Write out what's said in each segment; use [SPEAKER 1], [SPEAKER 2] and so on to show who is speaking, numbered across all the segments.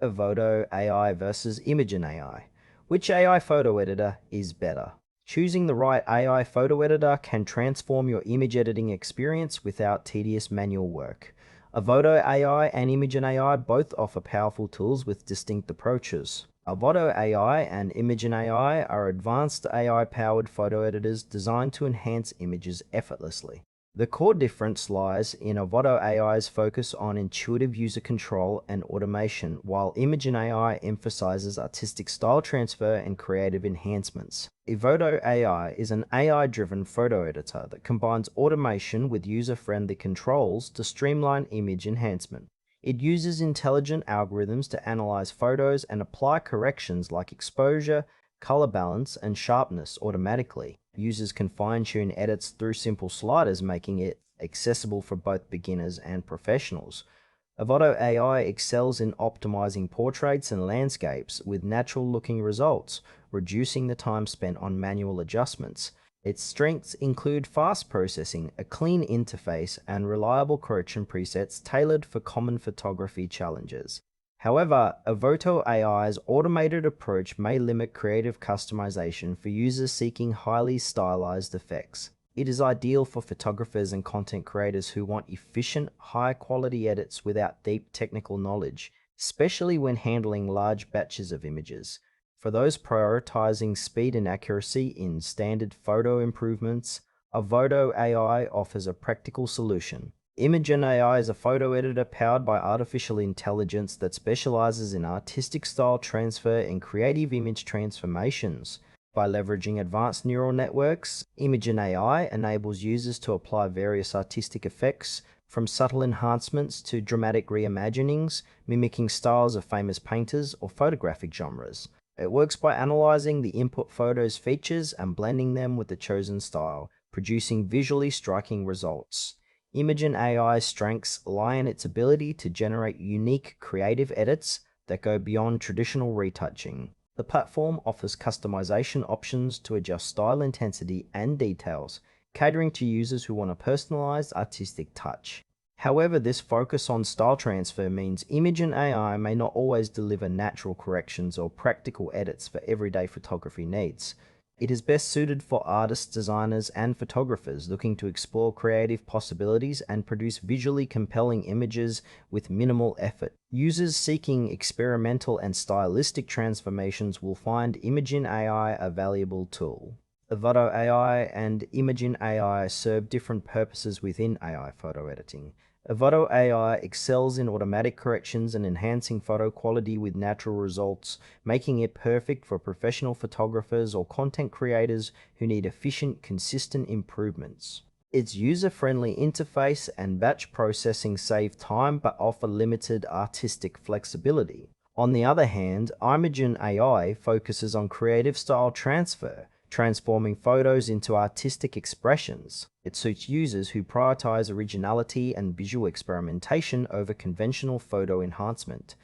[SPEAKER 1] Evoto AI versus Imagen AI. Which AI photo editor is better? Choosing the right AI photo editor can transform your image editing experience without tedious manual work. Evoto AI and Imagen AI both offer powerful tools with distinct approaches. Evoto AI and Imagen AI are advanced AI-powered photo editors designed to enhance images effortlessly. The core difference lies in Evoto AI's focus on intuitive user control and automation, while Imagen AI emphasizes artistic style transfer and creative enhancements. Evoto AI is an AI-driven photo editor that combines automation with user-friendly controls to streamline image enhancement. It uses intelligent algorithms to analyze photos and apply corrections like exposure, color balance, and sharpness automatically. Users can fine-tune edits through simple sliders, making it accessible for both beginners and professionals. Evoto AI excels in optimizing portraits and landscapes with natural-looking results, reducing the time spent on manual adjustments. Its strengths include fast processing, a clean interface, and reliable correction presets tailored for common photography challenges. However, Evoto AI's automated approach may limit creative customization for users seeking highly stylized effects. It is ideal for photographers and content creators who want efficient, high-quality edits without deep technical knowledge, especially when handling large batches of images. For those prioritizing speed and accuracy in standard photo improvements, Evoto AI offers a practical solution. Imagen AI is a photo editor powered by artificial intelligence that specializes in artistic style transfer and creative image transformations. By leveraging advanced neural networks, Imagen AI enables users to apply various artistic effects, from subtle enhancements to dramatic reimaginings, mimicking styles of famous painters or photographic genres. It works by analyzing the input photo's features and blending them with the chosen style, producing visually striking results. Imagen AI's strengths lie in its ability to generate unique creative edits that go beyond traditional retouching. The platform offers customization options to adjust style intensity and details, catering to users who want a personalized artistic touch. However, this focus on style transfer means Imagen AI may not always deliver natural corrections or practical edits for everyday photography needs. It is best suited for artists, designers, and photographers looking to explore creative possibilities and produce visually compelling images with minimal effort. Users seeking experimental and stylistic transformations will find Imagen AI a valuable tool. Evoto AI and Imagen AI serve different purposes within AI photo editing. Evoto AI excels in automatic corrections and enhancing photo quality with natural results, making it perfect for professional photographers or content creators who need efficient, consistent improvements. Its user-friendly interface and batch processing save time but offer limited artistic flexibility. On the other hand, Imagen AI focuses on creative style transfer, transforming photos into artistic expressions. It suits users who prioritize originality and visual experimentation over conventional photo enhancement.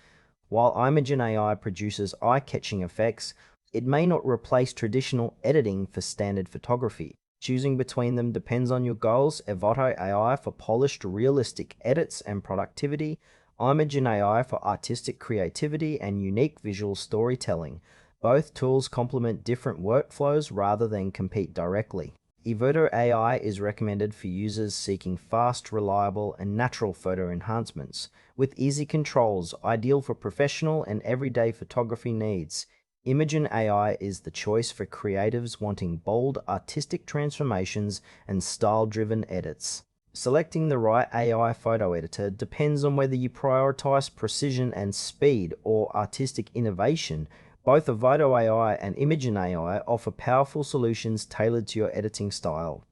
[SPEAKER 1] While Imagen AI produces eye-catching effects, it may not replace traditional editing for standard photography. Choosing between them depends on your goals. Evoto AI for polished, realistic edits and productivity, Imagen AI for artistic creativity and unique visual storytelling. Both tools complement different workflows rather than compete directly. Evoto AI is recommended for users seeking fast, reliable, and natural photo enhancements, with easy controls, ideal for professional and everyday photography needs. Imagen AI is the choice for creatives wanting bold, artistic transformations and style-driven edits. Selecting the right AI photo editor depends on whether you prioritize precision and speed or artistic innovation. Both Evoto AI and Imagen AI offer powerful solutions tailored to your editing style.